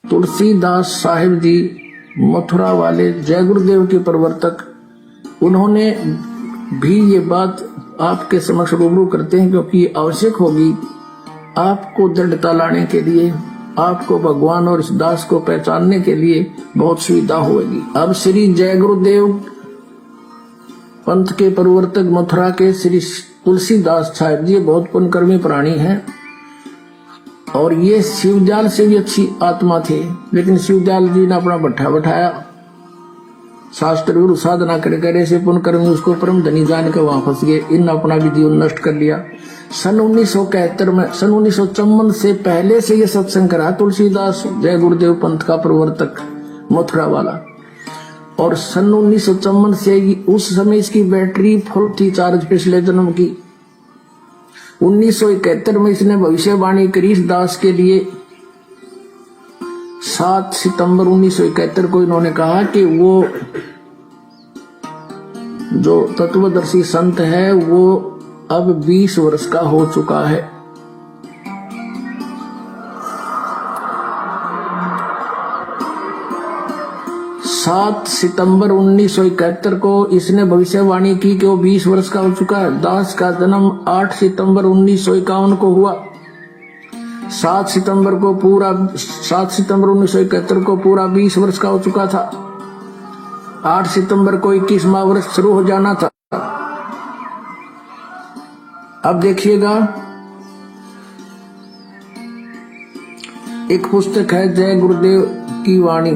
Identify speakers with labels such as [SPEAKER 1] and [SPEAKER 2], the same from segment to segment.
[SPEAKER 1] तुलसीदास साहिब जी मथुरा वाले जय गुरुदेव के प्रवर्तक, उन्होंने भी ये बात आपके समक्ष रूबरू करते हैं, क्योंकि ये आवश्यक होगी आपको दृढ़ता लाने के लिए, आपको भगवान और इस दास को पहचानने के लिए बहुत सुविधा होगी। अब श्री जय गुरुदेव पंथ के प्रवर्तक मथुरा के श्री तुलसीदास साहिब जी बहुत पुण्यकर्मी प्राणी हैं और ये शिवजाल से भी अच्छी आत्मा थे, लेकिन शिवजाल जी ने अपना भट्ठा बैठाया, शास्त्र गुरु साधना कर ऐसे पुण्यकर्मी उसको परम धनी जान के वहां फंस गए। इन अपना भी जीवन नष्ट कर लिया। सन 1971 में, सन 1954 से पहले से ये सत्संग करा तुलसीदास जय गुरुदेव पंथ का प्रवर्तक मथुरा वाला, और सन 1954 से उस समय इसकी बैटरी फुल थी चार्ज पिछले जन्म की। 1971 में इसने भविष्यवाणी करी इस दास के लिए। 7 सितंबर 1971 को इन्होंने कहा कि वो जो तत्वदर्शी संत है वो अब 20 वर्ष का हो चुका है। सात सितंबर 1971 को इसने भविष्यवाणी की कि वो 20 वर्ष का हो चुका है। दास का जन्म 8 सितंबर 1951 को हुआ। 7 सितंबर 1971 को पूरा 20 वर्ष का हो चुका था। 8 सितंबर को 21वां वर्ष शुरू हो जाना था। अब देखिएगा, एक पुस्तक है जय गुरुदेव की वाणी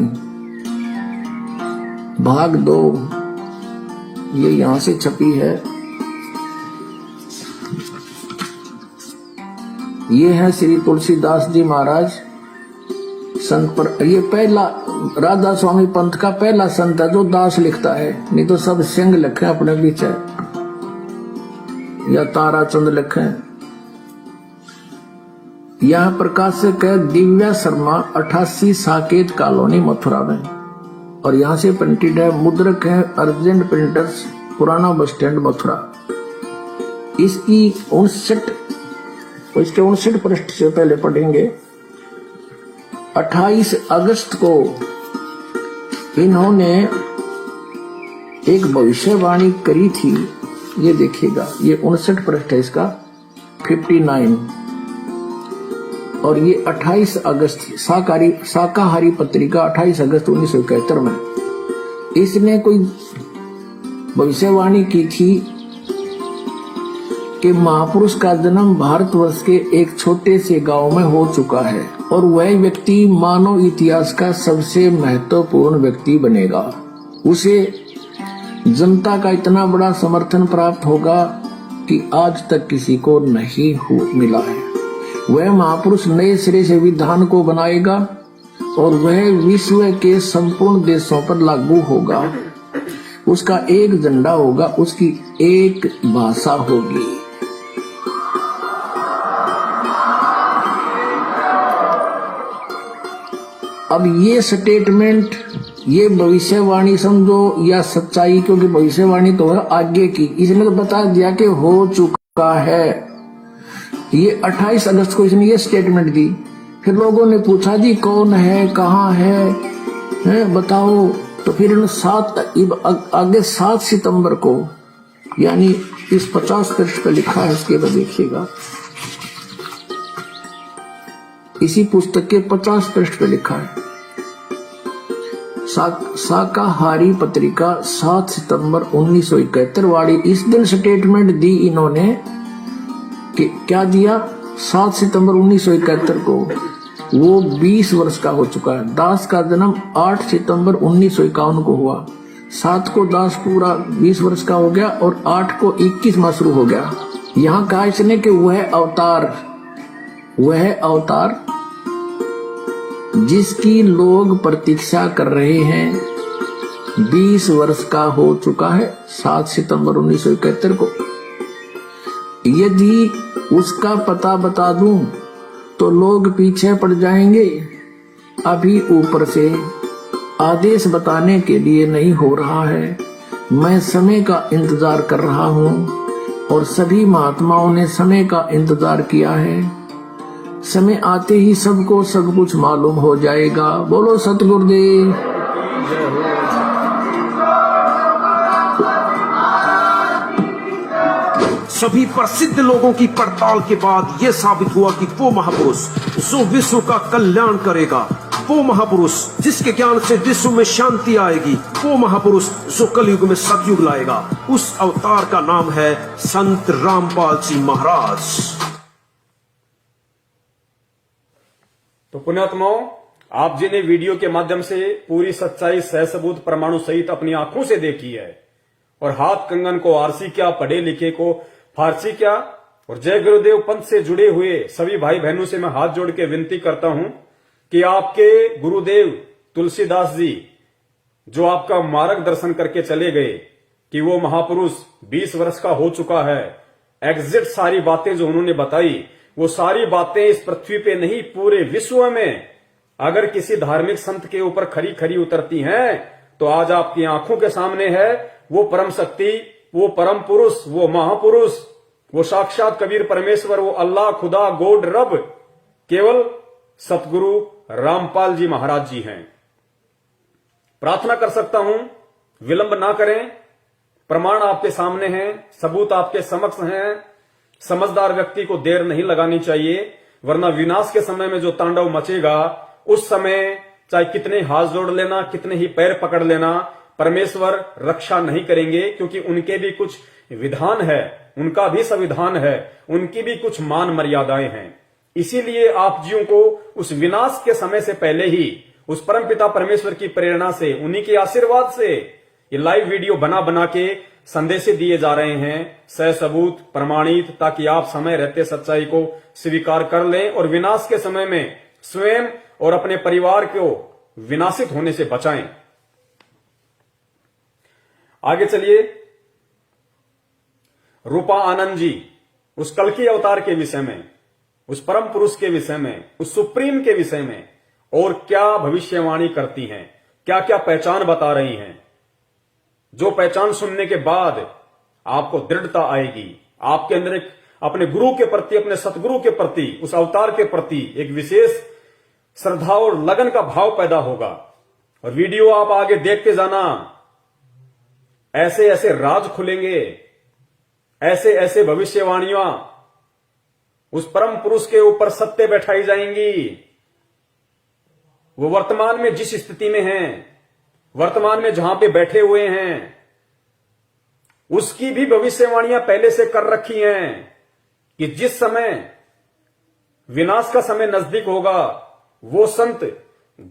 [SPEAKER 1] भाग 2, ये यहां से छपी है। ये है श्री तुलसीदास जी महाराज संत पर। ये पहला राधा स्वामी पंथ का पहला संत है जो दास लिखता है, नहीं तो सब सिंह लिखे अपने बीच है या ताराचंद लिखे। यह प्रकाशक है दिव्या शर्मा 88 साकेत कॉलोनी मथुरा में, और यहां से प्रिंटेड है। मुद्रक है अर्जेंट प्रिंटर्स पुराना बस स्टैंड मथुरा। इसकी 59 पृष्ठ से पहले पढ़ेंगे। 28 अगस्त को इन्होंने एक भविष्यवाणी करी थी, ये देखिएगा, ये 59 पृष्ठ है इसका, 59, और ये 28 अगस्त शाकाहारी पत्रिका 28 अगस्त 1971 में इसने कोई भविष्यवाणी की थी कि महापुरुष का जन्म भारतवर्ष के एक छोटे से गांव में हो चुका है और वह व्यक्ति मानव इतिहास का सबसे महत्वपूर्ण व्यक्ति बनेगा। उसे जनता का इतना बड़ा समर्थन प्राप्त होगा कि आज तक किसी को नहीं मिला है। वह महापुरुष नए सिरे से विधान को बनाएगा और वह विश्व के संपूर्ण देशों पर लागू होगा। उसका एक झंडा होगा, उसकी एक भाषा होगी। अब ये स्टेटमेंट, ये भविष्यवाणी समझो या सच्चाई, क्योंकि भविष्यवाणी तो है आगे की, इसने तो बता दिया कि हो चुका है। ये 28 अगस्त को इसने ये स्टेटमेंट दी। फिर लोगों ने पूछा जी कौन है, कहाँ है बताओ। तो फिर आगे 7 सितंबर को, यानी इस 50 पृष्ठ पे लिखा है, इसके बाद देखिएगा, इसी पुस्तक के 50 पृष्ठ पे लिखा है। शाकाहारी पत्रिका 7 सितंबर 1971 वाली, इस दिन स्टेटमेंट दी इन्होंने कि क्या दिया, 7 सितंबर 1971 को वो 20 वर्ष का हो चुका है। दास का जन्म 8 सितंबर 1951 को हुआ। 7 को दास पूरा 20 वर्ष का हो गया और 8 को 21वां शुरू हो गया। यहाँ कहा इसने कि वह अवतार जिसकी लोग प्रतीक्षा कर रहे हैं 20 वर्ष का हो चुका है 7 सितंबर 1971 को। यदि उसका पता बता दूं तो लोग पीछे पड़ जाएंगे। अभी ऊपर से आदेश बताने के लिए नहीं हो रहा है। मैं समय का इंतजार कर रहा हूं और सभी महात्माओं ने समय का इंतजार किया है। समय आते ही सबको सब कुछ मालूम हो जाएगा। बोलो सतगुरुदेव।
[SPEAKER 2] सभी प्रसिद्ध लोगों की पड़ताल के बाद यह साबित हुआ कि वो महापुरुष जो विश्व का कल्याण करेगा, वो महापुरुष जिसके ज्ञान से विश्व में शांति आएगी, वो महापुरुष जो कलयुग में सतयुग लाएगा, उस अवतार का नाम है संत रामपाल जी महाराज।
[SPEAKER 3] तो पुण्यात्माओं, आप जिन्हें वीडियो के माध्यम से पूरी सच्चाई सहसबूत परमाणु सहित अपनी आंखों से देखी है, और हाथ कंगन को आरसी क्या, पढ़े लिखे को फारसी क्या, और जय गुरुदेव पंथ से जुड़े हुए सभी भाई बहनों से मैं हाथ जोड़ के विनती करता हूं कि आपके गुरुदेव तुलसीदास जी जो आपका मार्गदर्शन करके चले गए कि वो महापुरुष 20 वर्ष का हो चुका है, एग्जैक्ट सारी बातें जो उन्होंने बताई, वो सारी बातें इस पृथ्वी पे नहीं पूरे विश्व में अगर किसी धार्मिक संत के ऊपर खरी खरी उतरती हैं तो आज आपकी आंखों के सामने है वो परम शक्ति, वो परम पुरुष, वो महापुरुष, वो साक्षात कबीर परमेश्वर, वो अल्लाह, खुदा, गॉड, रब केवल सतगुरु रामपाल जी महाराज जी हैं। प्रार्थना कर सकता हूं, विलंब ना करें, प्रमाण आपके सामने हैं, सबूत आपके समक्ष हैं। समझदार व्यक्ति को देर नहीं लगानी चाहिए, वरना विनाश के समय में जो तांडव मचेगा उस समय चाहे कितने हाथ जोड़ लेना, कितने ही पैर पकड़ लेना, परमेश्वर रक्षा नहीं करेंगे, क्योंकि उनके भी कुछ विधान है, उनका भी संविधान है, उनकी भी कुछ मान मर्यादाएं हैं। इसीलिए आप जीवों को उस विनाश के समय से पहले ही उस परमपिता परमेश्वर की प्रेरणा से, उन्हीं के आशीर्वाद से ये लाइव वीडियो बना बना के संदेश दिए जा रहे हैं, सहसबूत प्रमाणित, ताकि आप समय रहते सच्चाई को स्वीकार कर लें और विनाश के समय में स्वयं और अपने परिवार को विनाशित होने से बचाएं। आगे चलिए, रूपा आनंद जी उस कल्कि अवतार के विषय में, उस परम पुरुष के विषय में, उस सुप्रीम के विषय में और क्या भविष्यवाणी करती हैं, क्या क्या पहचान बता रही हैं, जो पहचान सुनने के बाद आपको दृढ़ता आएगी, आपके अंदर एक अपने गुरु के प्रति, अपने सतगुरु के प्रति, उस अवतार के प्रति एक विशेष श्रद्धा और लगन का भाव पैदा होगा। और वीडियो आप आगे देखते जाना, ऐसे ऐसे राज खुलेंगे, ऐसे ऐसे भविष्यवाणियां उस परम पुरुष के ऊपर सत्य बैठाई जाएंगी। वो वर्तमान में जिस स्थिति में हैं, वर्तमान में जहां पे बैठे हुए हैं, उसकी भी भविष्यवाणियां पहले से कर रखी हैं कि जिस समय विनाश का समय नजदीक होगा, वो संत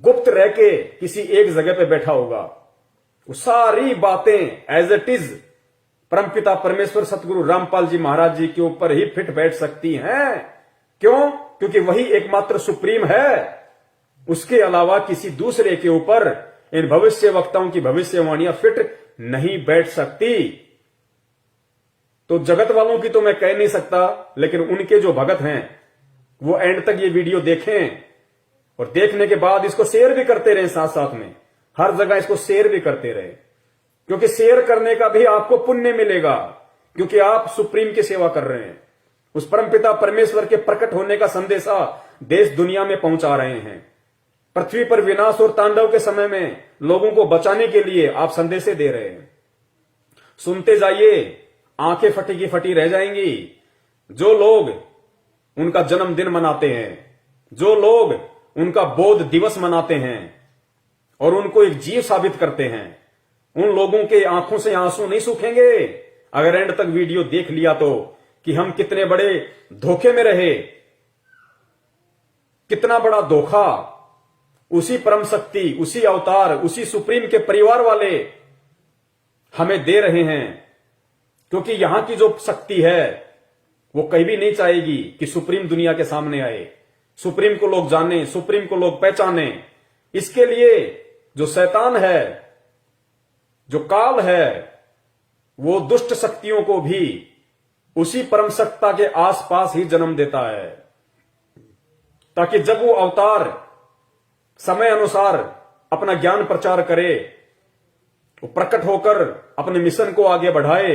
[SPEAKER 3] गुप्त रह के किसी एक जगह पे बैठा होगा। वो सारी बातें एज इट इज परमपिता परमेश्वर सतगुरु रामपाल जी महाराज जी के ऊपर ही फिट बैठ सकती हैं। क्यों? क्योंकि वही एकमात्र सुप्रीम है, उसके अलावा किसी दूसरे के ऊपर इन भविष्य वक्ताओं की भविष्यवाणियां फिट नहीं बैठ सकती। तो जगत वालों की तो मैं कह नहीं सकता, लेकिन उनके जो भगत हैं वो एंड तक ये वीडियो देखें और देखने के बाद इसको शेयर भी करते रहें, साथ साथ में हर जगह इसको शेयर भी करते रहे, क्योंकि शेयर करने का भी आपको पुण्य मिलेगा, क्योंकि आप सुप्रीम की सेवा कर रहे हैं, उस परमपिता परमेश्वर के प्रकट होने का संदेशा देश दुनिया में पहुंचा रहे हैं। पृथ्वी पर विनाश और तांडव के समय में लोगों को बचाने के लिए आप संदेशे दे रहे हैं। सुनते जाइए, आंखें फटी की फटी रह जाएंगी। जो लोग उनका जन्मदिन मनाते हैं, जो लोग उनका बोध दिवस मनाते हैं और उनको एक जीव साबित करते हैं, उन लोगों के आंखों से आंसू नहीं सूखेंगे अगर एंड तक वीडियो देख लिया तो, कि हम कितने बड़े धोखे में रहे, कितना बड़ा धोखा उसी परम शक्ति, उसी अवतार, उसी सुप्रीम के परिवार वाले हमें दे रहे हैं। क्योंकि यहां की जो शक्ति है वो कहीं भी नहीं चाहेगी कि सुप्रीम दुनिया के सामने आए, सुप्रीम को लोग जाने, सुप्रीम को लोग पहचाने। इसके लिए जो शैतान है, जो काल है, वो दुष्ट शक्तियों को भी उसी परम सत्ता के आसपास ही जन्म देता है, ताकि जब वो अवतार समय अनुसार अपना ज्ञान प्रचार करे, वो प्रकट होकर अपने मिशन को आगे बढ़ाए,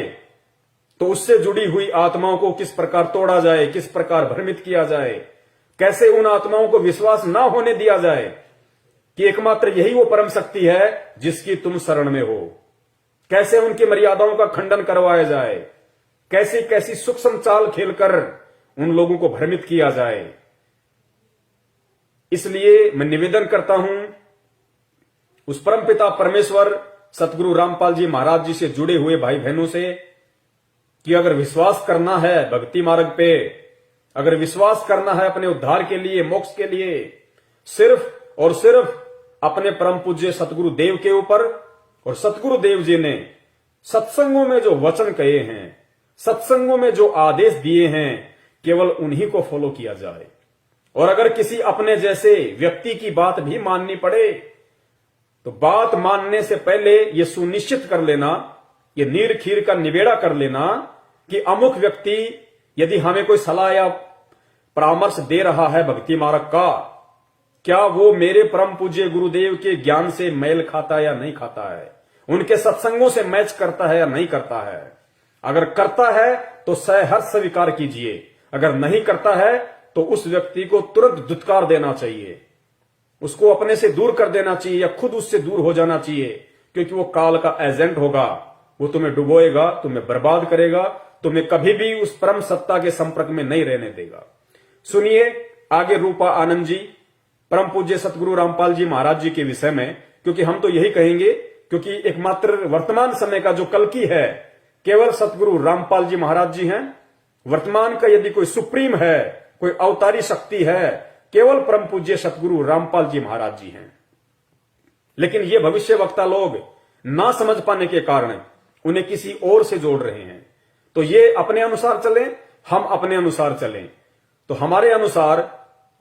[SPEAKER 3] तो उससे जुड़ी हुई आत्माओं को किस प्रकार तोड़ा जाए, किस प्रकार भ्रमित किया जाए, कैसे उन आत्माओं को विश्वास ना होने दिया जाए कि एकमात्र यही वो परम शक्ति है जिसकी तुम शरण में हो। कैसे उनकी मर्यादाओं का खंडन करवाया जाए, कैसी कैसी सूक्ष्म चाल खेलकर उन लोगों को भ्रमित किया जाए। इसलिए मैं निवेदन करता हूं उस परमपिता परमेश्वर सतगुरु रामपाल जी महाराज जी से जुड़े हुए भाई बहनों से कि अगर विश्वास करना है भक्ति मार्ग पे, अगर विश्वास करना है अपने उद्धार के लिए, मोक्ष के लिए, सिर्फ और सिर्फ अपने परम पूज्य सतगुरु देव के ऊपर, और सतगुरु देव जी ने सत्संगों में जो वचन कहे हैं, सत्संगों में जो आदेश दिए हैं, केवल उन्हीं को फॉलो किया जाए। और अगर किसी अपने जैसे व्यक्ति की बात भी माननी पड़े तो बात मानने से पहले यह सुनिश्चित कर लेना, यह नीर खीर का निबेड़ा कर लेना कि अमुक व्यक्ति यदि हमें कोई सलाह या परामर्श दे रहा है भक्ति मार्ग का, क्या वो मेरे परम पूज्य गुरुदेव के ज्ञान से मेल खाता है या नहीं खाता है, उनके सत्संगों से मैच करता है या नहीं करता है। अगर करता है तो सहर्ष स्वीकार कीजिए, अगर नहीं करता है तो उस व्यक्ति को तुरंत धुतकार देना चाहिए, उसको अपने से दूर कर देना चाहिए या खुद उससे दूर हो जाना चाहिए, क्योंकि वो काल का एजेंट होगा। वो तुम्हें डुबोएगा, तुम्हें बर्बाद करेगा, तुम्हें कभी भी उस परम सत्ता के संपर्क में नहीं रहने देगा। सुनिए आगे रूपा आनंद जी, परम पूज्य सतगुरु रामपाल जी महाराज जी के विषय में, क्योंकि हम तो यही कहेंगे, क्योंकि एकमात्र वर्तमान समय का जो कल्कि है केवल सतगुरु रामपाल जी महाराज जी हैं। वर्तमान का यदि कोई सुप्रीम है, कोई अवतारी शक्ति है, केवल परम पूज्य सतगुरु रामपाल जी महाराज जी हैं। लेकिन ये भविष्य वक्ता लोग ना समझ पाने के कारण उन्हें किसी और से जोड़ रहे हैं। तो ये अपने अनुसार चलें, हम अपने अनुसार चलें। तो हमारे अनुसार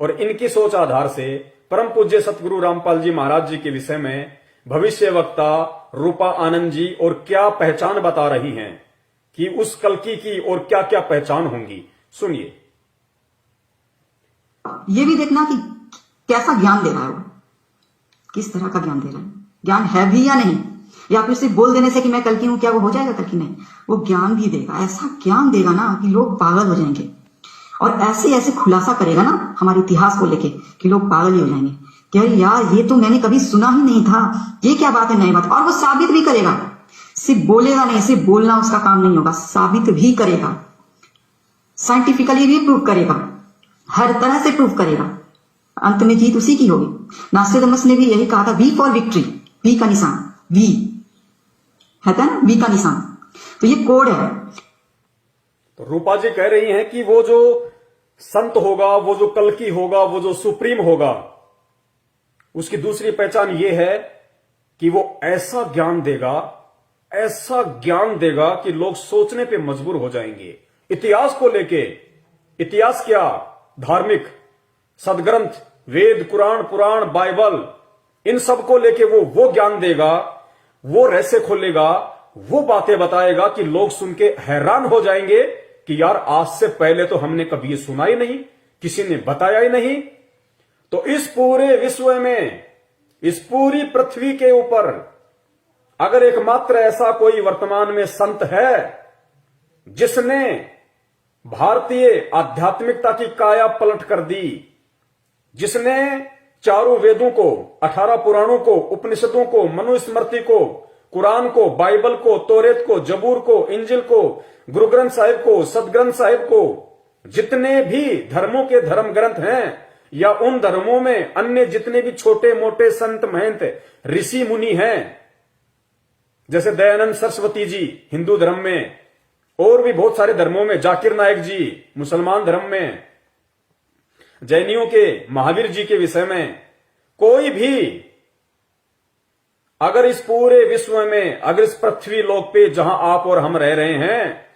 [SPEAKER 3] और इनकी सोच आधार से परम पूज्य सतगुरु रामपाल जी महाराज जी के विषय में भविष्य वक्ता रूपा आनंद जी और क्या पहचान बता रही हैं कि उस कल्कि की और क्या क्या पहचान होंगी। सुनिए।
[SPEAKER 4] ये भी देखना कि कैसा ज्ञान दे रहा है वो, किस तरह का ज्ञान दे रहा है, ज्ञान है भी या नहीं, या फिर सिर्फ बोल देने से कि मैं कल की हूं क्या वो हो जाएगा कल की? नहीं, वो ज्ञान भी देगा, ऐसा ज्ञान देगा ना कि लोग पागल हो जाएंगे। और ऐसे ऐसे खुलासा करेगा ना हमारे इतिहास को लेके कि लोग पागल ही हो जाएंगे कि अरे यार ये तो मैंने कभी सुना ही नहीं था, ये क्या बात है, नई बात। और वो साबित भी करेगा, सिर्फ बोलेगा नहीं, सिर्फ बोलना उसका काम नहीं होगा, साबित भी करेगा, साइंटिफिकली भी प्रूव करेगा, हर तरह से प्रूव करेगा। अंत में जीत उसी की होगी। नास्ट्रेडमस ने भी यही कहा था, वी फॉर विक्ट्री, वी का निशान, वी है ना, वी का निशान, तो ये कोड है।
[SPEAKER 3] तो रूपा जी कह रही हैं कि वो जो संत होगा, वो जो कल्कि होगा, वो जो सुप्रीम होगा, उसकी दूसरी पहचान ये है कि वो ऐसा ज्ञान देगा, ऐसा ज्ञान देगा कि लोग सोचने पे मजबूर हो जाएंगे। इतिहास को लेके, इतिहास क्या, धार्मिक सदग्रंथ, वेद, कुरान, पुराण, बाइबल, इन सब को लेके वो ज्ञान देगा, वो रहस्य खोलेगा, वो बातें बताएगा कि लोग सुन के हैरान हो जाएंगे कि यार आज से पहले तो हमने कभी ये सुना ही नहीं, किसी ने बताया ही नहीं। तो इस पूरे विश्व में, इस पूरी पृथ्वी के ऊपर अगर एकमात्र ऐसा कोई वर्तमान में संत है जिसने भारतीय आध्यात्मिकता की काया पलट कर दी, जिसने चारों वेदों को, 18 पुराणों को, उपनिषदों को, मनुस्मृति को, कुरान को, बाइबल को, तौरेत को, जबूर को, इंजिल को, गुरु ग्रंथ साहिब को, सदग्रंथ साहिब को, जितने भी धर्मों के धर्म ग्रंथ हैं या उन धर्मों में अन्य जितने भी छोटे मोटे संत महंत ऋषि मुनि हैं, जैसे दयानंद सरस्वती जी हिंदू धर्म में, और भी बहुत सारे धर्मों में, जाकिर नायक जी मुसलमान धर्म में, जैनियों के महावीर जी के विषय में, कोई भी अगर इस पूरे विश्व में, अगर इस पृथ्वी लोक पे जहां आप और हम रह रहे हैं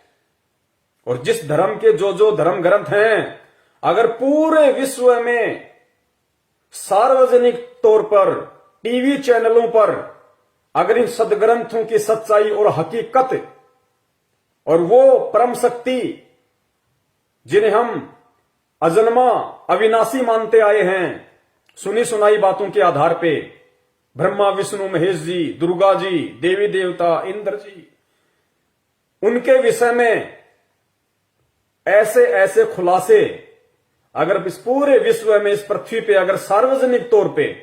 [SPEAKER 3] और जिस धर्म के जो जो धर्म ग्रंथ हैं, अगर पूरे विश्व में सार्वजनिक तौर पर टीवी चैनलों पर अगर इन सदग्रंथों की सच्चाई और हकीकत और वो परम शक्ति जिन्हें हम अजन्मा अविनाशी मानते आए हैं, सुनी सुनाई बातों के आधार पे, ब्रह्मा विष्णु महेश जी, दुर्गा जी, देवी देवता, इंद्र जी, उनके विषय में ऐसे ऐसे खुलासे अगर इस पूरे विश्व में, इस पृथ्वी पे अगर सार्वजनिक तौर पे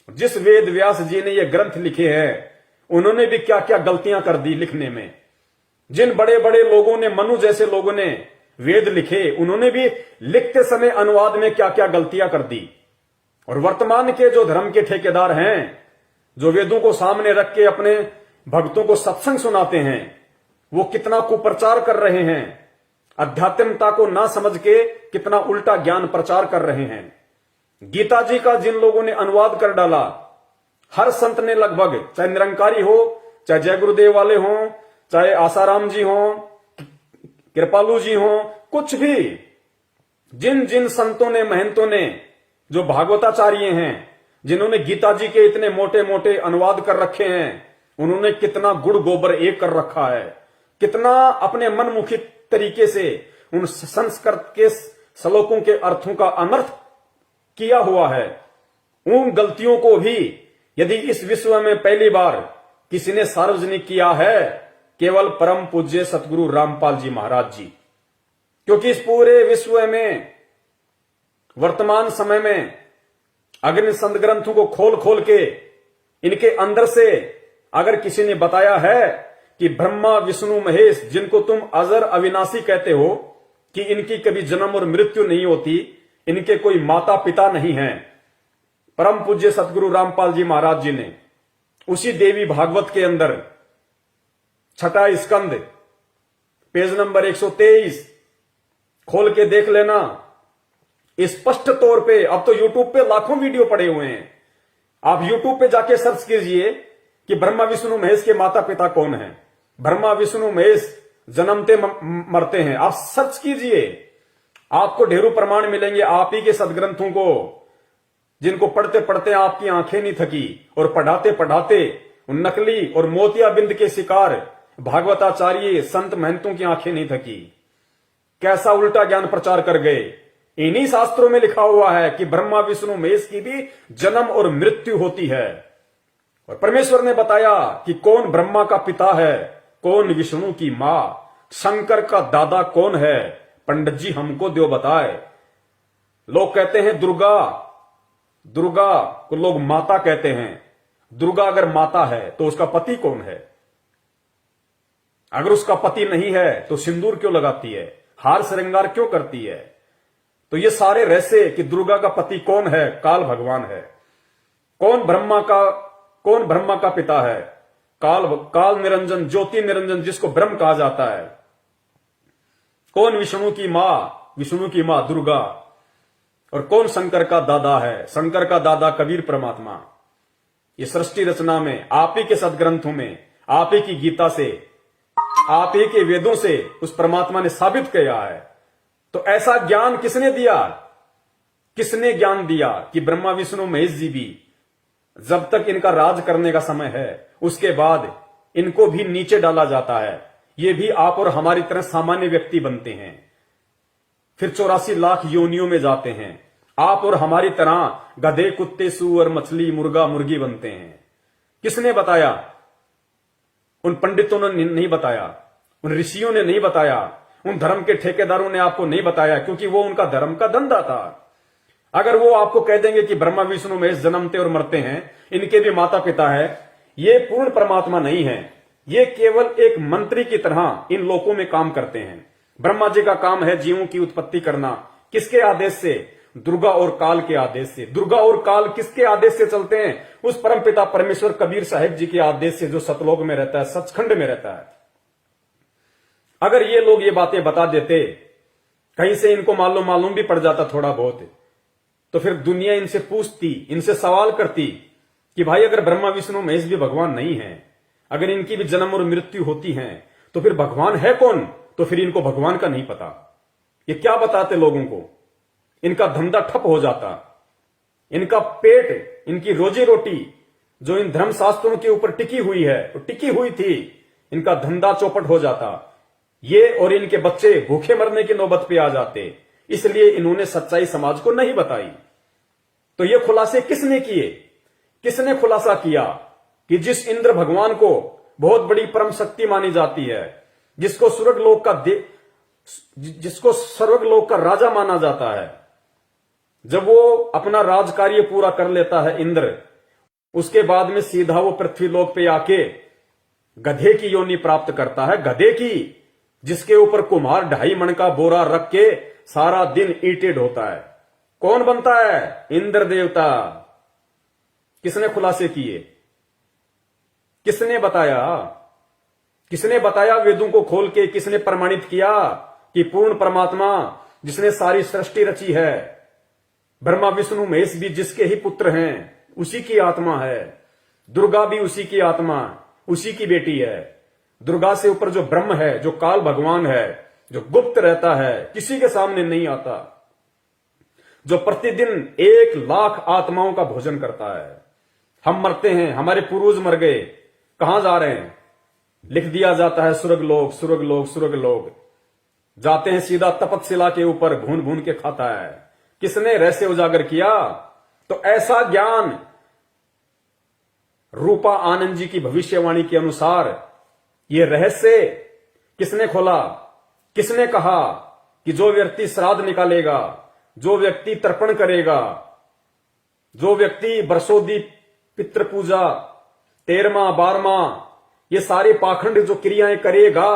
[SPEAKER 3] जिस वेद व्यास जी ने ये ग्रंथ लिखे हैं, उन्होंने भी क्या क्या गलतियां कर दी लिखने में। जिन बड़े बड़े लोगों ने, मनु जैसे लोगों ने वेद लिखे, उन्होंने भी लिखते समय अनुवाद में क्या क्या गलतियां कर दी। और वर्तमान के जो धर्म के ठेकेदार हैं, जो वेदों को सामने रख के अपने भक्तों को सत्संग सुनाते हैं, वो कितना कुप्रचार कर रहे हैं, अध्यात्मता को ना समझ के कितना उल्टा ज्ञान प्रचार कर रहे हैं। गीता जी का जिन लोगों ने अनुवाद कर डाला, हर संत ने लगभग, चाहे निरंकारी हो, चाहे जय गुरुदेव वाले हों, चाहे आसाराम जी हों, कृपालू जी हों, कुछ भी, जिन जिन संतों ने, महंतों ने, जो भागवताचार्य हैं, जिन्होंने गीता जी के इतने मोटे मोटे अनुवाद कर रखे हैं, उन्होंने कितना गुड़ गोबर एक कर रखा है, कितना अपने मनमुखी तरीके से उन संस्कृत के श्लोकों के अर्थों का अनर्थ किया हुआ है। उन गलतियों को भी यदि इस विश्व में पहली बार किसी ने सार्वजनिक किया है, केवल परम पूज्य सतगुरु रामपाल जी महाराज जी। क्योंकि इस पूरे विश्व में वर्तमान समय में अग्नि संत ग्रंथों को खोल खोल के इनके अंदर से अगर किसी ने बताया है कि ब्रह्मा विष्णु महेश, जिनको तुम अजर अविनाशी कहते हो, कि इनकी कभी जन्म और मृत्यु नहीं होती, इनके कोई माता पिता नहीं है, परम पूज्य सतगुरु रामपाल जी महाराज जी ने उसी देवी भागवत के अंदर 6वां स्कंद पेज नंबर 123 खोल के देख लेना, स्पष्ट तौर पे। अब तो यूट्यूब पे लाखों वीडियो पड़े हुए हैं, आप यूट्यूब पे जाके सर्च कीजिए कि ब्रह्मा विष्णु महेश के माता पिता कौन हैं, ब्रह्मा विष्णु महेश जन्मते मरते हैं, आप सर्च कीजिए, आपको ढेरों प्रमाण मिलेंगे आप ही के सदग्रंथों को, जिनको पढ़ते पढ़ते आपकी आंखें नहीं थकी, और पढ़ाते पढ़ाते नकली और मोतियाबिंद के शिकार भागवताचार्य संत महंतों की आंखें नहीं थकी। कैसा उल्टा ज्ञान प्रचार कर गए। इन्हीं शास्त्रों में लिखा हुआ है कि ब्रह्मा विष्णु महेश की भी जन्म और मृत्यु होती है। और परमेश्वर ने बताया कि कौन ब्रह्मा का पिता है, कौन विष्णु की मां, शंकर का दादा कौन है, पंडित जी हमको दो बताए। लोग कहते हैं दुर्गा, दुर्गा को लोग माता कहते हैं। दुर्गा अगर माता है तो उसका पति कौन है? अगर उसका पति नहीं है तो सिंदूर क्यों लगाती है, हार श्रृंगार क्यों करती है? तो ये सारे रहस्य कि दुर्गा का पति कौन है, काल भगवान है। कौन ब्रह्मा का पिता है? काल निरंजन, ज्योति निरंजन, जिसको ब्रह्म कहा जाता है। कौन विष्णु की मां दुर्गा। और कौन शंकर का दादा है? शंकर का दादा कबीर परमात्मा। ये सृष्टि रचना में, आप ही के सदग्रंथों में, आप ही की गीता से, आप ही के वेदों से उस परमात्मा ने साबित किया है। तो ऐसा ज्ञान किसने दिया? किसने ज्ञान दिया कि ब्रह्मा विष्णु महेश जी भी जब तक इनका राज करने का समय है, उसके बाद इनको भी नीचे डाला जाता है। ये भी आप और हमारी तरह सामान्य व्यक्ति बनते हैं, फिर 84 लाख योनियों में जाते हैं। आप और हमारी तरह गधे, कुत्ते, सूअर, मछली, मुर्गा, मुर्गी बनते हैं। किसने बताया? उन पंडितों ने नहीं बताया, उन ऋषियों ने नहीं बताया, उन धर्म के ठेकेदारों ने आपको नहीं बताया, क्योंकि वो उनका धर्म का धंधा था। अगर वो आपको कह देंगे कि ब्रह्मा विष्णु महेश जन्मते और मरते हैं, इनके भी माता पिता है, ये पूर्ण परमात्मा नहीं है। ये केवल एक मंत्री की तरह इन लोकों में काम करते हैं। ब्रह्मा जी का काम है जीवों की उत्पत्ति करना। किसके आदेश से? दुर्गा और काल के आदेश से। दुर्गा और काल किसके आदेश से चलते हैं? उस परमपिता परमेश्वर कबीर साहिब जी के आदेश से, जो सतलोक में रहता है, सचखंड में रहता है। अगर ये लोग ये बातें बता देते, कहीं से इनको मालूम भी पड़ जाता थोड़ा बहुत, तो फिर दुनिया इनसे पूछती, इनसे सवाल करती कि भाई अगर ब्रह्मा विष्णु महेश भी भगवान नहीं है, अगर इनकी भी जन्म और मृत्यु होती है, तो फिर भगवान है कौन? तो फिर इनको भगवान का नहीं पता। ये क्या बताते लोगों को? इनका धंधा ठप हो जाता, इनका पेट, इनकी रोजी रोटी जो इन धर्मशास्त्रों के ऊपर टिकी हुई है, तो टिकी हुई थी, इनका धंधा चौपट हो जाता। ये और इनके बच्चे भूखे मरने की नौबत पे आ जाते। इसलिए इन्होंने सच्चाई समाज को नहीं बताई। तो ये खुलासे किसने किए? किसने खुलासा किया कि जिस इंद्र भगवान को बहुत बड़ी परम शक्ति मानी जाती है, जिसको स्वर्गलोक का राजा माना जाता है, जब वो अपना राजकार्य पूरा कर लेता है इंद्र, उसके बाद में सीधा वो पृथ्वीलोक पे आके गधे की योनि प्राप्त करता है, गधे की, जिसके ऊपर कुम्हार 2.5 मन का बोरा रख के सारा दिन ईंटें ढोता है। कौन बनता है? इंद्र देवता। किसने खुलासे किए? किसने बताया? किसने बताया वेदों को खोल के? किसने प्रमाणित किया कि पूर्ण परमात्मा जिसने सारी सृष्टि रची है, ब्रह्मा विष्णु महेश भी जिसके ही पुत्र हैं, उसी की आत्मा है। दुर्गा भी उसी की आत्मा, उसी की बेटी है। दुर्गा से ऊपर जो ब्रह्म है, जो काल भगवान है, जो गुप्त रहता है, किसी के सामने नहीं आता, जो प्रतिदिन 1 लाख आत्माओं का भोजन करता है। हम मरते हैं, हमारे पूर्वज मर गए, कहां जा रहे हैं? लिख दिया जाता है स्वर्गलोक, स्वर्गलोक, स्वर्गलोक। जाते हैं सीधा तपतशिला के ऊपर, भून भून के खाता है। किसने रहस्य उजागर किया? तो ऐसा ज्ञान रूपा आनंद जी की भविष्यवाणी के अनुसार ये रहस्य किसने खोला? किसने कहा कि जो व्यक्ति श्राद्ध निकालेगा, जो व्यक्ति तर्पण करेगा, जो व्यक्ति बरसोदी पितृ पूजा, 13वां 12वां, ये सारे पाखंड जो क्रियाएं करेगा,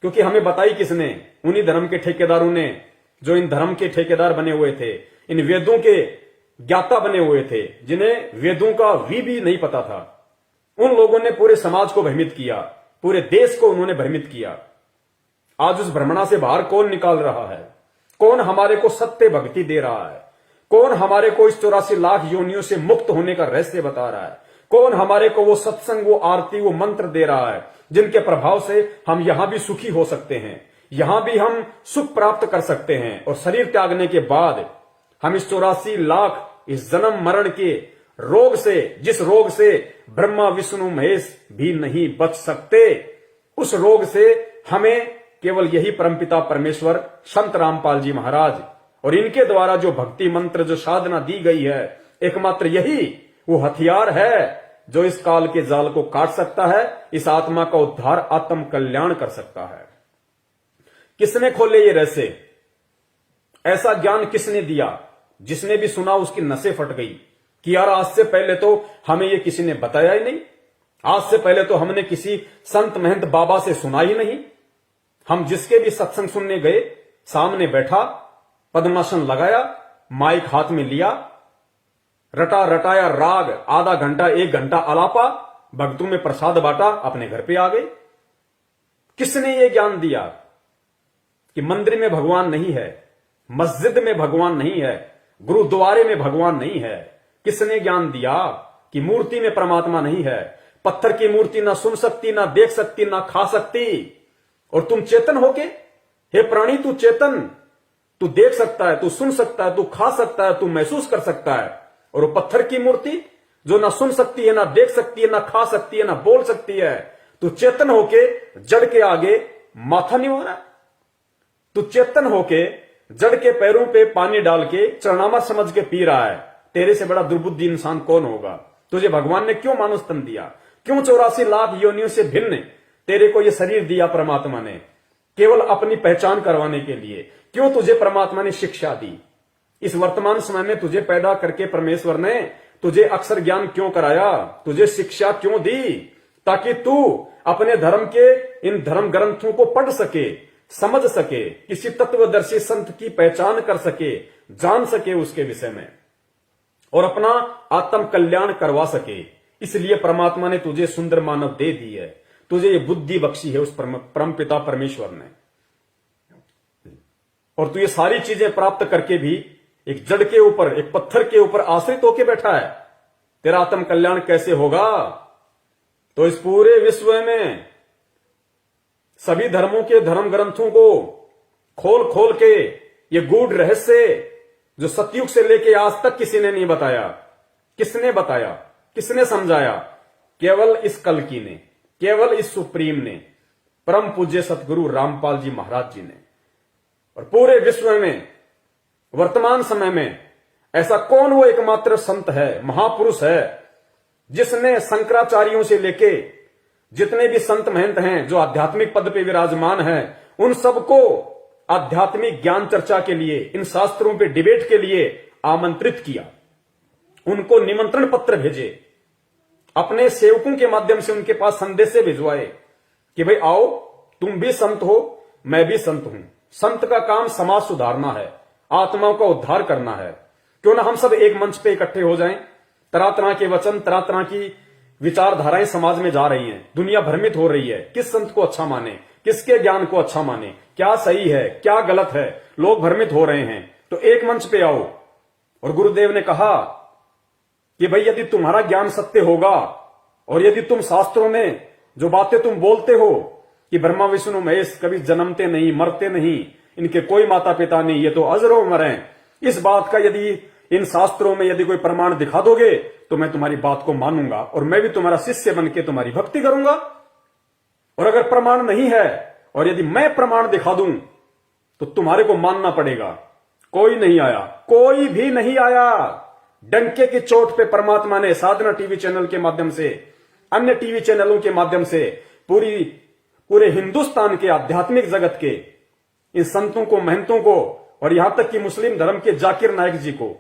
[SPEAKER 3] क्योंकि हमें बताई किसने? उन्हीं धर्म के ठेकेदारों ने, जो इन धर्म के ठेकेदार बने हुए थे, इन वेदों के ज्ञाता बने हुए थे, जिन्हें वेदों का भी नहीं पता था। उन लोगों ने पूरे समाज को भ्रमित किया, पूरे देश को उन्होंने भ्रमित किया। आज उस भ्रमणा से बाहर कौन निकाल रहा है? कौन हमारे को सत्य भक्ति दे रहा है? कौन हमारे को इस 84 लाख योनियों से मुक्त होने का रहस्य बता रहा है? कौन हमारे को वो सत्संग, वो आरती, वो मंत्र दे रहा है, जिनके प्रभाव से हम यहां भी सुखी हो सकते हैं, यहां भी हम सुख प्राप्त कर सकते हैं, और शरीर त्यागने के बाद हम इस 84 लाख इस जन्म मरण के रोग से, जिस रोग से ब्रह्मा विष्णु महेश भी नहीं बच सकते, उस रोग से हमें केवल यही परमपिता परमेश्वर संत रामपाल जी महाराज और इनके द्वारा जो भक्ति मंत्र, जो साधना दी गई है, एकमात्र यही वो हथियार है जो इस काल के जाल को काट सकता है, इस आत्मा का उद्धार, आत्म कल्याण कर सकता है। किसने खोले ये रहस्य? ऐसा ज्ञान किसने दिया? जिसने भी सुना उसकी नसें फट गई कि यार आज से पहले तो हमें ये किसी ने बताया ही नहीं, आज से पहले तो हमने किसी संत महंत बाबा से सुना ही नहीं। हम जिसके भी सत्संग सुनने गए, सामने बैठा, पद्मासन लगाया, माइक हाथ में लिया, रटा रटाया राग, आधा घंटा 1 घंटा आलापा, भक्तों में प्रसाद बांटा, अपने घर पे आ गए। किसने ये ज्ञान दिया कि मंदिर में भगवान नहीं है, मस्जिद में भगवान नहीं है, गुरुद्वारे में भगवान नहीं है? किसने ज्ञान दिया कि मूर्ति में परमात्मा नहीं है? पत्थर की मूर्ति ना सुन सकती, ना देख सकती, ना खा सकती, और तुम चेतन होके, हे प्राणी तू चेतन, तू देख सकता है, तू सुन सकता है, तू खा सकता है, तू महसूस कर सकता है, और वो पत्थर की मूर्ति जो ना सुन सकती है, ना देख सकती है, ना खा सकती है, ना बोल सकती है, तू चेतन होके जड़ के आगे माथा नहीं हो रहा? तू चेतन होके जड़ के पैरों पे पानी डाल के चरणामा समझ के पी रहा है। तेरे से बड़ा दुर्बुद्धि इंसान कौन होगा? तुझे भगवान ने क्यों मानुष तन दिया? क्यों 84 लाख योनियों से भिन्न तेरे को ये शरीर दिया परमात्मा ने? केवल अपनी पहचान करवाने के लिए। क्यों तुझे परमात्मा ने शिक्षा दी? इस वर्तमान समय में तुझे पैदा करके परमेश्वर ने तुझे अक्षर ज्ञान क्यों कराया? तुझे शिक्षा क्यों दी? ताकि तू अपने धर्म के इन धर्म ग्रंथों को पढ़ सके, समझ सके, किसी तत्वदर्शी संत की पहचान कर सके, जान सके उसके विषय में, और अपना आत्म कल्याण करवा सके। इसलिए परमात्मा ने तुझे सुंदर मानव दे दी है, तुझे ये बुद्धि बख्शी है उस परम पिता परमेश्वर ने, और तू ये सारी चीजें प्राप्त करके भी एक जड़ के ऊपर, एक पत्थर के ऊपर आश्रित होकर बैठा है। तेरा आत्म कल्याण कैसे होगा? तो इस पूरे विश्व में सभी धर्मों के धर्म ग्रंथों को खोल खोल के ये गूढ़ रहस्य जो सतयुग से लेके आज तक किसी ने नहीं बताया, किसने बताया, किसने समझाया? केवल इस कल्कि ने, केवल इस सुप्रीम ने, परम पूज्य सतगुरु रामपाल जी महाराज जी ने। और पूरे विश्व में वर्तमान समय में ऐसा कौन वो एकमात्र संत है, महापुरुष है, जिसने शंकराचार्यों से लेके जितने भी संत महंत हैं जो आध्यात्मिक पद पे विराजमान हैं, उन सबको आध्यात्मिक ज्ञान चर्चा के लिए, इन शास्त्रों पे डिबेट के लिए आमंत्रित किया, उनको निमंत्रण पत्र भेजे, अपने सेवकों के माध्यम से उनके पास संदेश भिजवाए कि भाई आओ, तुम भी संत हो, मैं भी संत हूं। संत का काम समाज सुधारना है, आत्माओं का उद्धार करना है। क्यों ना हम सब एक मंच पे इकट्ठे हो जाएं। तरह तरह के वचन, तरह तरह की विचारधाराएं समाज में जा रही हैं, दुनिया भ्रमित हो रही है। किस संत को अच्छा माने, किसके ज्ञान को अच्छा माने, क्या सही है क्या गलत है, लोग भ्रमित हो रहे हैं। तो एक मंच पे आओ। और गुरुदेव ने कहा कि भाई यदि तुम्हारा ज्ञान सत्य होगा और यदि तुम शास्त्रों में जो बातें तुम बोलते हो कि ब्रह्मा विष्णु महेश कभी जन्मते नहीं, मरते नहीं, इनके कोई माता पिता नहीं, ये तो अजरो मर हैं, इस बात का यदि इन शास्त्रों में यदि कोई प्रमाण दिखा दोगे तो मैं तुम्हारी बात को मानूंगा और मैं भी तुम्हारा शिष्य बन के तुम्हारी भक्ति करूंगा। और अगर प्रमाण नहीं है और यदि मैं प्रमाण दिखा दूं तो तुम्हारे को मानना पड़ेगा। कोई नहीं आया, कोई भी नहीं आया। डंके की चोट पे परमात्मा ने साधना टीवी चैनल के माध्यम से, अन्य टीवी चैनलों के माध्यम से पूरे हिंदुस्तान के आध्यात्मिक जगत के इन संतों को, महंतों को और यहां तक कि मुस्लिम धर्म के जाकिर नायक जी को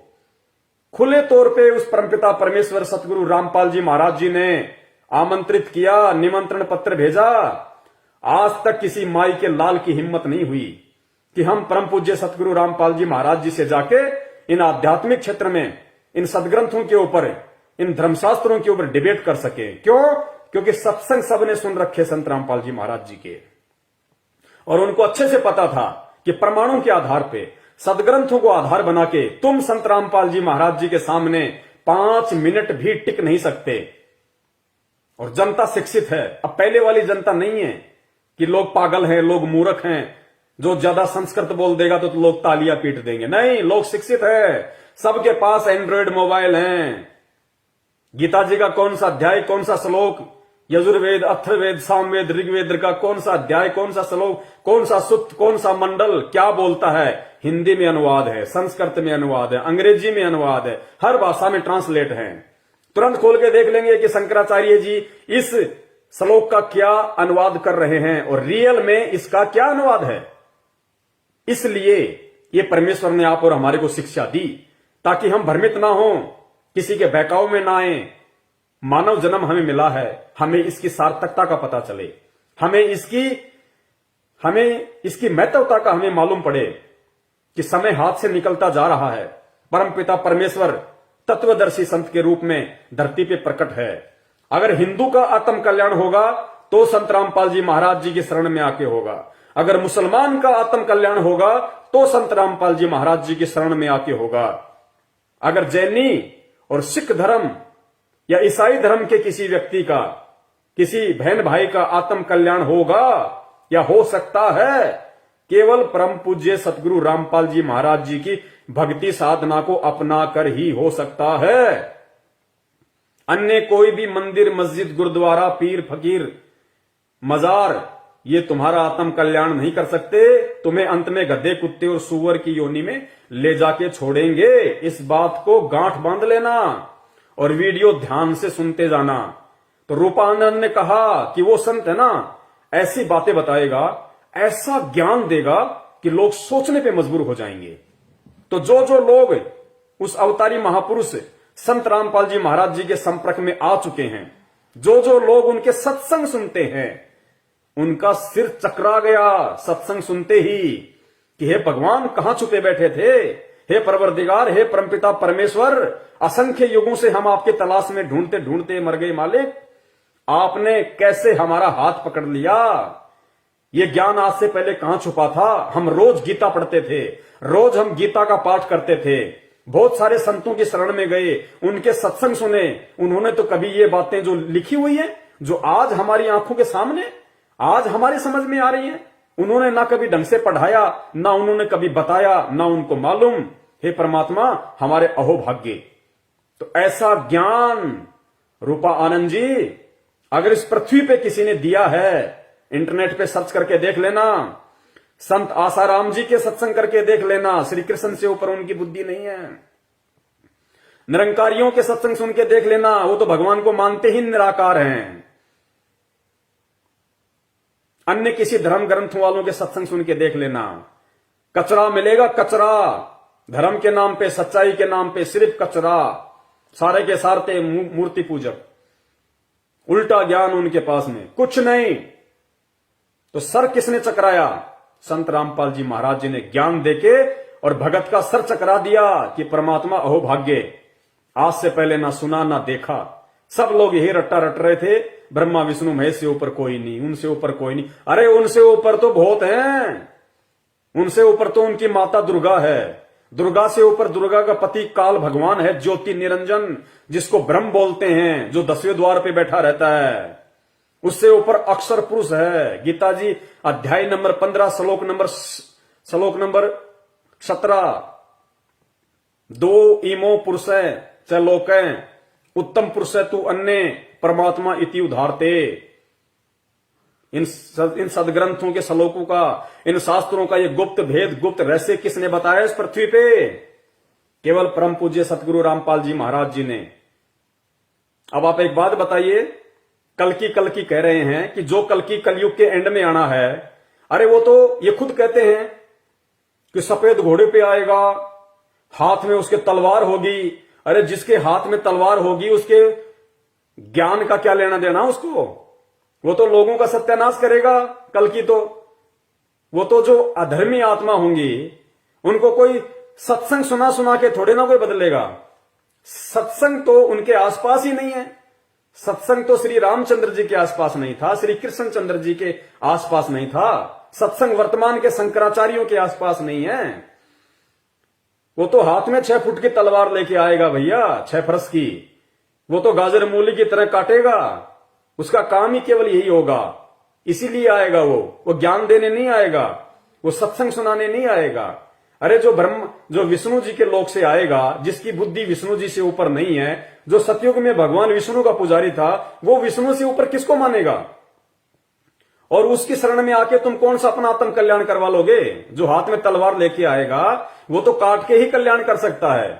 [SPEAKER 3] खुले तौर पे उस परमपिता परमेश्वर सतगुरु रामपाल जी महाराज जी ने आमंत्रित किया, निमंत्रण पत्र भेजा। आज तक किसी माई के लाल की हिम्मत नहीं हुई कि हम परम पूज्य सतगुरु रामपाल जी महाराज जी से जाके इन आध्यात्मिक क्षेत्र में, इन सदग्रंथों के ऊपर, इन धर्मशास्त्रों के ऊपर डिबेट कर सके। क्यों? क्योंकि सत्संग सबने सुन रखे संत रामपाल जी महाराज जी के, और उनको अच्छे से पता था कि प्रमाणों के आधार पे, सदग्रंथों को आधार बना के तुम संत रामपाल जी महाराज जी के सामने 5 मिनट भी टिक नहीं सकते। और जनता शिक्षित है। अब पहले वाली जनता नहीं है कि लोग पागल हैं, लोग मूर्ख हैं, जो ज्यादा संस्कृत बोल देगा तो लोग तालियां पीट देंगे। नहीं, लोग शिक्षित है, सबके पास एंड्रॉयड मोबाइल हैं। गीता जी का कौन सा अध्याय, कौन सा श्लोक, यजुर्वेद, अथर्ववेद, सामवेद, ऋग्वेद का कौन सा अध्याय, कौन सा श्लोक, कौन सा सूक्त, कौन सा मंडल क्या बोलता है, हिंदी में अनुवाद है, संस्कृत में अनुवाद है, अंग्रेजी में अनुवाद है, हर भाषा में ट्रांसलेट है। तुरंत खोल के देख लेंगे कि शंकराचार्य जी इस श्लोक का क्या अनुवाद कर रहे हैं और रियल में इसका क्या अनुवाद है। इसलिए ये परमेश्वर ने आप और हमारे को शिक्षा दी ताकि हम भ्रमित ना हो, किसी के बहकाव में ना आए। मानव जन्म हमें मिला है, हमें इसकी सार्थकता का पता चले, हमें इसकी महत्वता का हमें मालूम पड़े कि समय हाथ से निकलता जा रहा है। परमपिता परमेश्वर तत्वदर्शी संत के रूप में धरती पे प्रकट है। अगर हिंदू का आत्म कल्याण होगा तो संत रामपाल जी महाराज जी की शरण में आके होगा। अगर मुसलमान का आत्म कल्याण होगा तो संत रामपाल जी महाराज जी की शरण में आके होगा। अगर जैनी और सिख धर्म या ईसाई धर्म के किसी व्यक्ति का, किसी बहन भाई का आत्म कल्याण होगा या हो सकता है, केवल परम पूज्य सतगुरु रामपाल जी महाराज जी की भक्ति साधना को अपना कर ही हो सकता है। अन्य कोई भी मंदिर, मस्जिद, गुरुद्वारा, पीर, फकीर, मजार ये तुम्हारा आत्म कल्याण नहीं कर सकते। तुम्हें अंत में गधे, कुत्ते और सूअर की योनि में ले जाके छोड़ेंगे। इस बात को गांठ बांध लेना और वीडियो ध्यान से सुनते जाना। तो रूपानंद ने कहा कि वो संत है ना, ऐसी बातें बताएगा, ऐसा ज्ञान देगा कि लोग सोचने पे मजबूर हो जाएंगे। तो जो लोग उस अवतारी महापुरुष संत रामपाल जी महाराज जी के संपर्क में आ चुके हैं, जो लोग उनके सत्संग सुनते हैं, उनका सिर चकरा गया सत्संग सुनते ही कि हे भगवान कहां छुपे बैठे थे, हे परवरदिगार, हे परमपिता परमेश्वर, असंख्य युगों से हम आपके तलाश में ढूंढते ढूंढते मर गए मालिक, आपने कैसे हमारा हाथ पकड़ लिया। ये ज्ञान आज से पहले कहां छुपा था। हम रोज गीता पढ़ते थे, रोज हम गीता का पाठ करते थे, बहुत सारे संतों की शरण में गए, उनके सत्संग सुने। उन्होंने तो कभी ये बातें जो लिखी हुई है, जो आज हमारी आंखों के सामने, आज हमारी समझ में आ रही है, उन्होंने ना कभी ढंग से पढ़ाया, ना उन्होंने कभी बताया, ना उनको मालूम। हे परमात्मा, हमारे अहोभाग्य। तो ऐसा ज्ञान रूपा आनंद जी अगर इस पृथ्वी पे किसी ने दिया है, इंटरनेट पे सर्च करके देख लेना, संत आसाराम जी के सत्संग करके देख लेना, श्री कृष्ण से ऊपर उनकी बुद्धि नहीं है। निरंकारियों के सत्संग सुन के देख लेना, वो तो भगवान को मानते ही निराकार हैं। अन्य किसी धर्म ग्रंथों वालों के सत्संग सुन के देख लेना, कचरा मिलेगा, कचरा। धर्म के नाम पे, सच्चाई के नाम पे सिर्फ कचरा। सारे के सारे मूर्ति पूजक, उल्टा ज्ञान उनके पास में कुछ नहीं। तो सर किसने चकराया? संत रामपाल जी महाराज जी ने ज्ञान देके और भगत का सर चकरा दिया कि परमात्मा अहोभाग्य, आज से पहले ना सुना ना देखा। सब लोग यही रट्टा रट रहे थे, ब्रह्मा विष्णु महेश से ऊपर कोई नहीं, उनसे ऊपर कोई नहीं। अरे उनसे ऊपर तो बहुत हैं, उनसे ऊपर तो उनकी माता दुर्गा है। दुर्गा से ऊपर दुर्गा का पति काल भगवान है, ज्योति निरंजन, जिसको ब्रह्म बोलते हैं, जो 10वें द्वार पे बैठा रहता है। उससे ऊपर अक्षर पुरुष है। गीता जी अध्याय नंबर 15 श्लोक नंबर 17, 2 इमो पुरुष च लोक उत्तम पुरुष तू अन्य परमात्मा इति उधारते। इन सदग्रंथों के श्लोकों का, इन शास्त्रों का ये गुप्त भेद, गुप्त रहस्य किसने बताया इस पृथ्वी पे? केवल परम पूज्य सतगुरु रामपाल जी महाराज जी ने। अब आप एक बात बताइए, कल्कि कह रहे हैं कि जो कल्कि कलयुग के एंड में आना है, अरे वो तो ये खुद कहते हैं कि सफेद घोड़े पे आएगा, हाथ में उसके तलवार होगी। अरे जिसके हाथ में तलवार होगी उसके ज्ञान का क्या लेना देना उसको? वो तो लोगों का सत्यानाश करेगा कल्कि। तो वो तो जो अधर्मी आत्मा होंगी उनको कोई सत्संग सुना सुना के थोड़े ना कोई बदलेगा। सत्संग तो उनके आसपास ही नहीं है। सत्संग तो श्री रामचंद्र जी के आसपास नहीं था, श्री कृष्ण चंद्र जी के आसपास नहीं था। सत्संग वर्तमान के शंकराचार्यों के आसपास नहीं है। वो तो हाथ में 6 फुट की तलवार लेके आएगा भैया, 6 फरस की। वो तो गाजर मूली की तरह काटेगा। उसका काम ही केवल यही होगा, इसीलिए आएगा वो ज्ञान देने नहीं आएगा, वो सत्संग सुनाने नहीं आएगा। अरे जो विष्णु जी के लोक से आएगा, जिसकी बुद्धि विष्णु जी से ऊपर नहीं है, जो सतयुग में भगवान विष्णु का पुजारी था, वो विष्णु से ऊपर किसको मानेगा? और उसकी शरण में आके तुम कौन सा अपना आत्म कल्याण करवा लोगे? जो हाथ में तलवार लेके आएगा वो तो काट के ही कल्याण कर सकता है।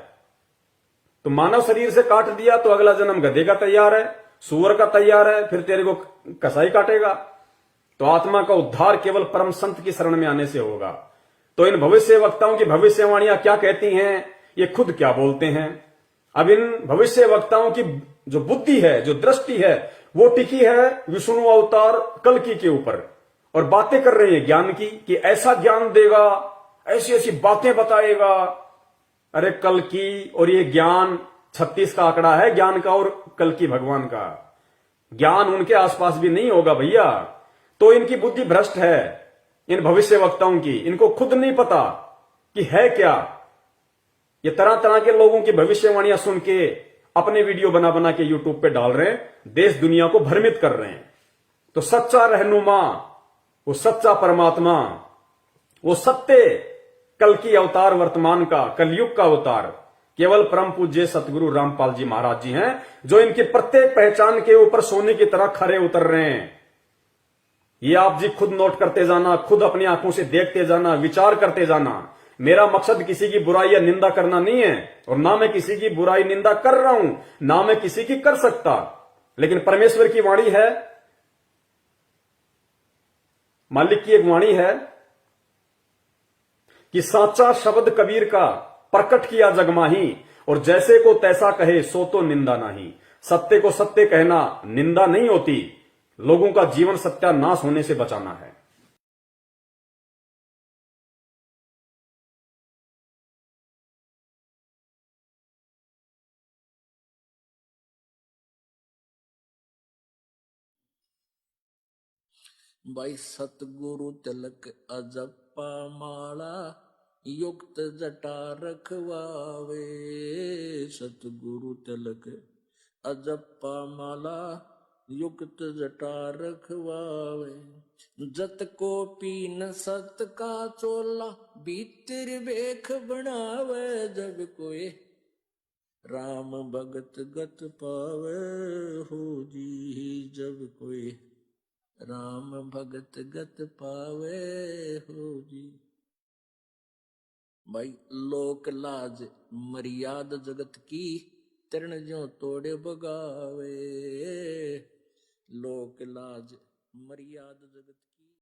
[SPEAKER 3] तो मानव शरीर से काट दिया तो अगला जन्म गधे का तैयार है, सूअर का तैयार है, फिर तेरे को कसाई काटेगा। तो आत्मा का उद्धार केवल परम संत की शरण में आने से होगा। तो इन भविष्य वक्ताओं की भविष्यवाणियां क्या कहती हैं, ये खुद क्या बोलते हैं? अब इन भविष्य वक्ताओं की जो बुद्धि है, जो दृष्टि है, वो टिकी है विष्णु अवतार कल्कि के ऊपर, और बातें कर रहे हैं ज्ञान की कि ऐसा ज्ञान देगा, ऐसी ऐसी बातें बताएगा। अरे कल्कि और ये ज्ञान 36 का आंकड़ा है ज्ञान का, और कल्कि भगवान का ज्ञान उनके आसपास भी नहीं होगा भैया। तो इनकी बुद्धि भ्रष्ट है इन भविष्य वक्ताओं की। इनको खुद नहीं पता कि है क्या। ये तरह तरह के लोगों की भविष्यवाणियां सुन के अपने वीडियो बना बना के यूट्यूब पे डाल रहे हैं, देश दुनिया को भ्रमित कर रहे हैं। तो सच्चा रहनुमा, वो सच्चा परमात्मा, वो सत्य कल्कि अवतार वर्तमान का, कलयुग का अवतार केवल परम पूज्य सतगुरु रामपाल जी महाराज जी हैं, जो इनकी प्रत्येक पहचान के ऊपर सोने की तरह खरे उतर रहे हैं। ये आप जी खुद नोट करते जाना, खुद अपनी आंखों से देखते जाना, विचार करते जाना। मेरा मकसद किसी की बुराई या निंदा करना नहीं है, और ना मैं किसी की बुराई निंदा कर रहा हूं, ना मैं किसी की कर सकता। लेकिन परमेश्वर की वाणी है, मालिक की एक वाणी है कि साचा शब्द कबीर का प्रकट किया जगमाही, और जैसे को तैसा कहे सो तो निंदा नहीं। सत्य को सत्य कहना निंदा नहीं होती, लोगों का जीवन सत्यानाश होने से बचाना है।
[SPEAKER 1] भाई सतगुरु तिलक अजप्पा माला, युक्त जटा रखवावे। सतगुरु तिलक अजप्पा माला, युक्त जटा रखवावे। जत को पीन सत का चोला, भीतर बेख बनावे। जब कोई राम भगत गत पावे हो जी, जब कोई राम भगत गत पावे हो जी। भाई लोक लाज मर्याद जगत की, तरण जो तोड़े बगावे। लोक लाज मर्याद जगत